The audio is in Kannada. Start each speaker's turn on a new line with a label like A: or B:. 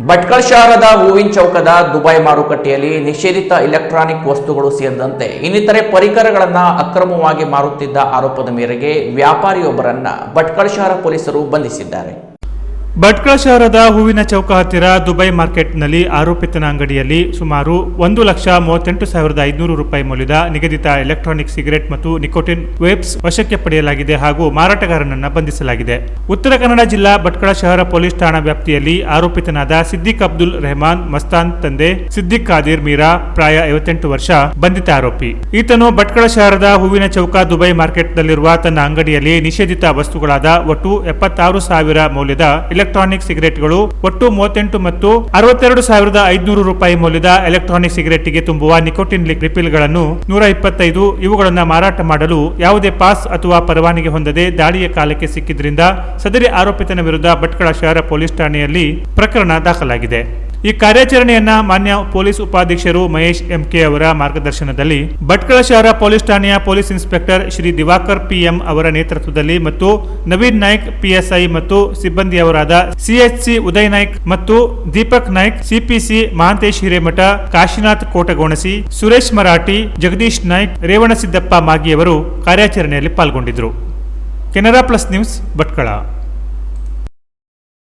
A: ಭಟ್ಕಳ ಶಹರದ ಹೂವಿನ ಚೌಕದ ದುಬೈ ಮಾರುಕಟ್ಟೆಯಲ್ಲಿ ನಿಷೇಧಿತ ಇಲೆಕ್ಟ್ರಾನಿಕ್ ವಸ್ತುಗಳು ಸೇರಿದಂತೆ ಇನ್ನಿತರೆ ಪರಿಕರಗಳನ್ನು ಅಕ್ರಮವಾಗಿ ಮಾರುತ್ತಿದ್ದ ಆರೋಪದ ಮೇರೆಗೆ ವ್ಯಾಪಾರಿಯೊಬ್ಬರನ್ನ ಭಟ್ಕಳ ಶಹರ ಪೊಲೀಸರು ಬಂಧಿಸಿದ್ದಾರೆ.
B: ಭಟ್ಕಳ ಶಹರದ ಹೂವಿನ ಚೌಕ ಹತ್ತಿರ ದುಬೈ ಮಾರ್ಕೆಟ್ನಲ್ಲಿ ಆರೋಪಿತನ ಅಂಗಡಿಯಲ್ಲಿ ಸುಮಾರು 1,38,500 ರೂಪಾಯಿ ಮೌಲ್ಯದ ನಿಗದಿತ ಎಲೆಕ್ಟ್ರಾನಿಕ್ ಸಿಗರೆಟ್ ಮತ್ತು ನಿಕೋಟಿನ್ ವೇಬ್ಸ್ ವಶಕ್ಕೆ ಪಡೆಯಲಾಗಿದೆ ಹಾಗೂ ಮಾರಾಟಗಾರನನ್ನು ಬಂಧಿಸಲಾಗಿದೆ. ಉತ್ತರ ಕನ್ನಡ ಜಿಲ್ಲಾ ಭಟ್ಕಳ ಶಹರ ಪೊಲೀಸ್ ಠಾಣಾ ವ್ಯಾಪ್ತಿಯಲ್ಲಿ ಆರೋಪಿತನಾದ ಸಿದ್ದಿಕ್ ಅಬ್ದುಲ್ ರೆಹಮಾನ್ ಮಸ್ತಾನ್ ತಂದೆ ಸಿದ್ದಿಕ್ ಕಾದಿರ್ ಮೀರಾ ಪ್ರಾಯ 58 ವರ್ಷ ಬಂಧಿತ ಆರೋಪಿ. ಈತನು ಭಟ್ಕಳ ಶಹರದ ಹೂವಿನ ಚೌಕ ದುಬೈ ಮಾರ್ಕೆಟ್ನಲ್ಲಿರುವ ತನ್ನ ಅಂಗಡಿಯಲ್ಲಿ ನಿಷೇಧಿತ ವಸ್ತುಗಳಾದ ಒಟ್ಟು 76,000 ಮೌಲ್ಯದ ಎಲೆಕ್ಟ್ರಾನಿಕ್ ಸಿಗರೆಟ್ಗಳು, ಒಟ್ಟು 38 ಮತ್ತು 62,500 ರೂಪಾಯಿ ಮೌಲ್ಯದ ಎಲೆಕ್ಟ್ರಾನಿಕ್ ಸಿಗರೆಟ್ಗೆ ತುಂಬುವ ನಿಕೋಟಿನ್ ರಿಫಿಲ್ಗಳನ್ನು 125 ಇವುಗಳನ್ನು ಮಾರಾಟ ಮಾಡಲು ಯಾವುದೇ ಪಾಸ್ ಅಥವಾ ಪರವಾನಗಿ ಹೊಂದದೆ ದಾಳಿಯ ಕಾಲಕ್ಕೆ ಸಿಕ್ಕಿದ್ರಿಂದ ಸದರಿ ಆರೋಪಿತನ ವಿರುದ್ಧ ಭಟ್ಕಳ ಶಹರ ಪೊಲೀಸ್ ಠಾಣೆಯಲ್ಲಿ ಪ್ರಕರಣ ದಾಖಲಾಗಿದೆ. ಈ ಕಾರ್ಯಾಚರಣೆಯನ್ನ ಮಾನ್ಯ ಪೊಲೀಸ್ ಉಪಾಧೀಕ್ಷರು ಮಹೇಶ್ ಎಂಕೆ ಅವರ ಮಾರ್ಗದರ್ಶನದಲ್ಲಿ ಭಟ್ಕಳ ಶಹರ ಪೊಲೀಸ್ ಠಾಣೆಯ police inspector Shri Diwakar PM ಅವರ ನೇತೃತ್ವದಲ್ಲಿ ಮತ್ತು ನವೀನ್ ನಾಯ್ಕ್ ಪಿಎಸ್ಐ ಮತ್ತು ಸಿಬ್ಬಂದಿಯವರಾದ ಸಿಎಚ್ಸಿ ಉದಯ್ ನಾಯ್ಕ್ ಮತ್ತು ದೀಪಕ್ ನಾಯ್ಕ್, ಸಿಪಿಸಿ ಮಹಾಂತೇಶ್ ಹಿರೇಮಠ, ಕಾಶಿನಾಥ್ ಕೋಟಗೋಣಸಿ, ಸುರೇಶ್ ಮರಾಠಿ, ಜಗದೀಶ್ ನಾಯ್ಕ್, ರೇವಣಸಿದ್ದಪ್ಪ ಮಾಗಿಯವರು ಕಾರ್ಯಾಚರಣೆಯಲ್ಲಿ ಪಾಲ್ಗೊಂಡಿದ್ದರು. Canara plus news Bhatkal.